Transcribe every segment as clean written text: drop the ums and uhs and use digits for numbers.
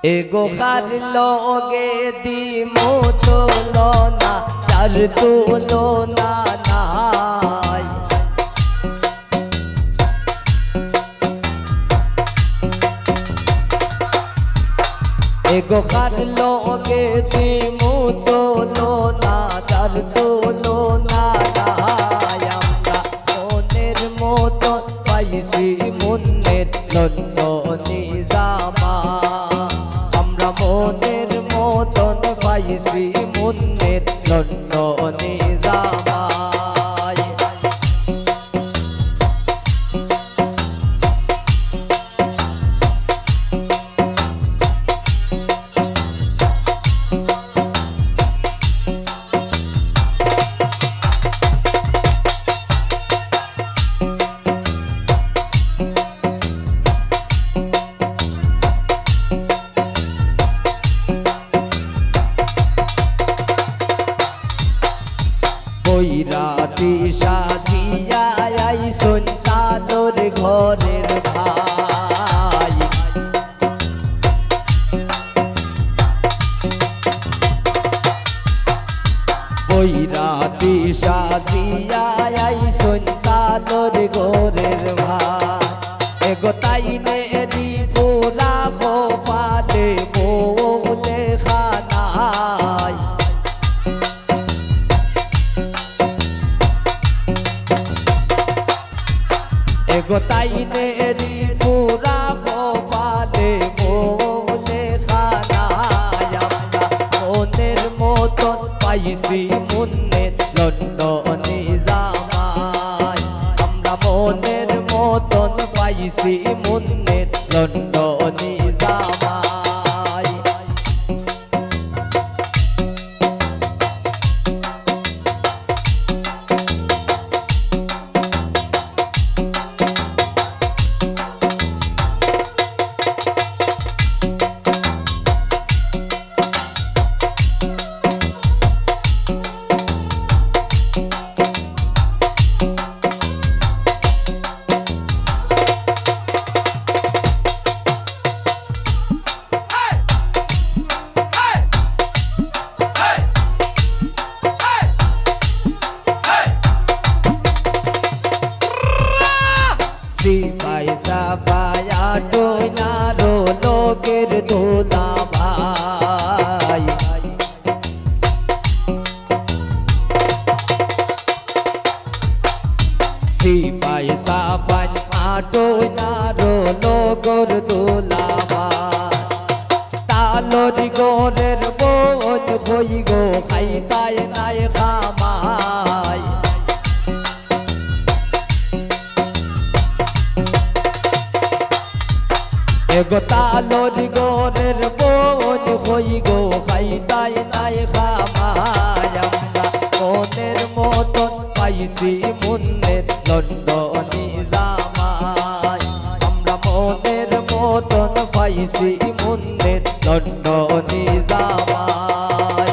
एगो खार लोगे दी तुलना यार तुलना नाय। एगो खार लोगे दी तुलना यार तुलना नाय। আমরা মনের মতো পাইছি মনের লন্ডনে জামা। আমরা মনের মতন পাইছি মনের লন্ডনে জামা। বৈরাতি সাজিয়া আইসন তাদর ঘরের ভাই। বৈরাতি সাজিয়া আইসন তাদর ঘরের ভাই। এগো তাইনে এরি পুরা গোপালে বলে খানায়। एगो ताईने री पूरा खोपाले बोले खानाय। আমরা মনের মতন পাইছি মনের লন্ডনে জামাই। আমরা মনের মতন পাইছি মনের লন্ডনে জামাই। সিফাই সাফাই আটোই নারো লোকের দোলা ভাই। সিফাই সাফাই আটোই নারো লোকের দোলা ভাই। তালরি গোরের বোঝ হই গো খাইতাই নাই খামাই। एगो तालोरी गोरेर बोझ হই গো খাইতাই নাই খামাই। আমরা মনের মতন পাইছি মনের লন্ডনে জামাই। আমরা মনের মতন পাইছি মনের লন্ডনে জামাই।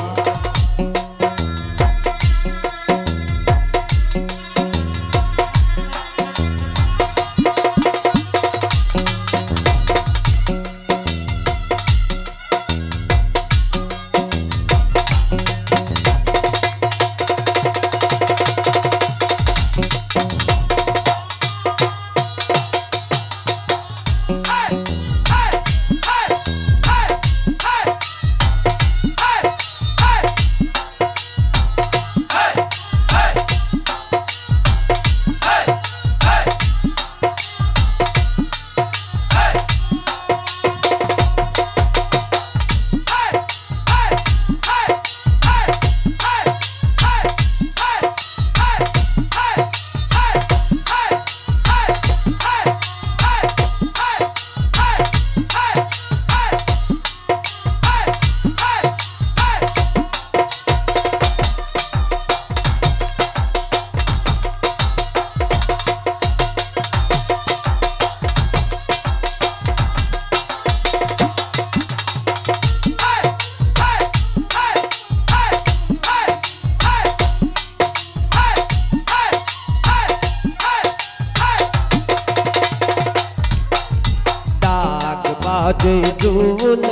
বাজে ঢোল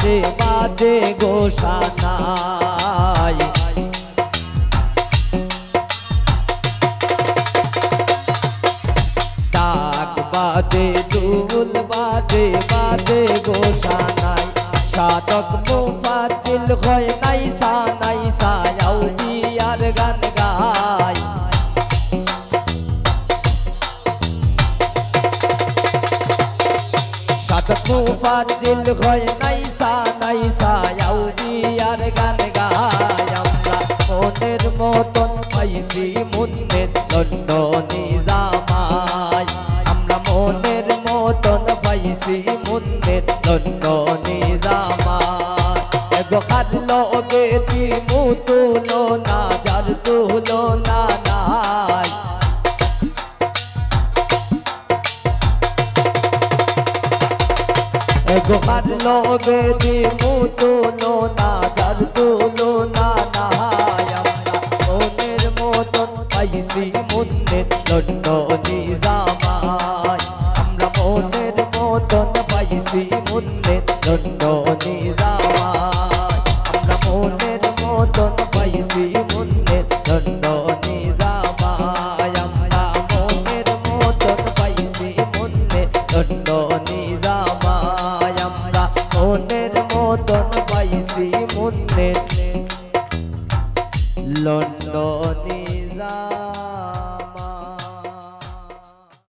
বাজে বাজে গো সানাই ডাক বাজে দুল বাজে বাজে গো সানাই সাধক মুফাজ্জিল হয় নাই আউলিয়ার গান গায় সাধক মুফাজ্জিল হয় নাই আউলিয়ার গান গায় আমরা মনের মতন পাইছি মুন্নের দণ্ড নিজামাই আমরা মনের মতন পাইছি মুন্নের দণ্ড নিজামাই এগো খাটলো গে দিমু তুলো না যার তুলো না নাই এগো খাটলো গে দিমু তুলো না যার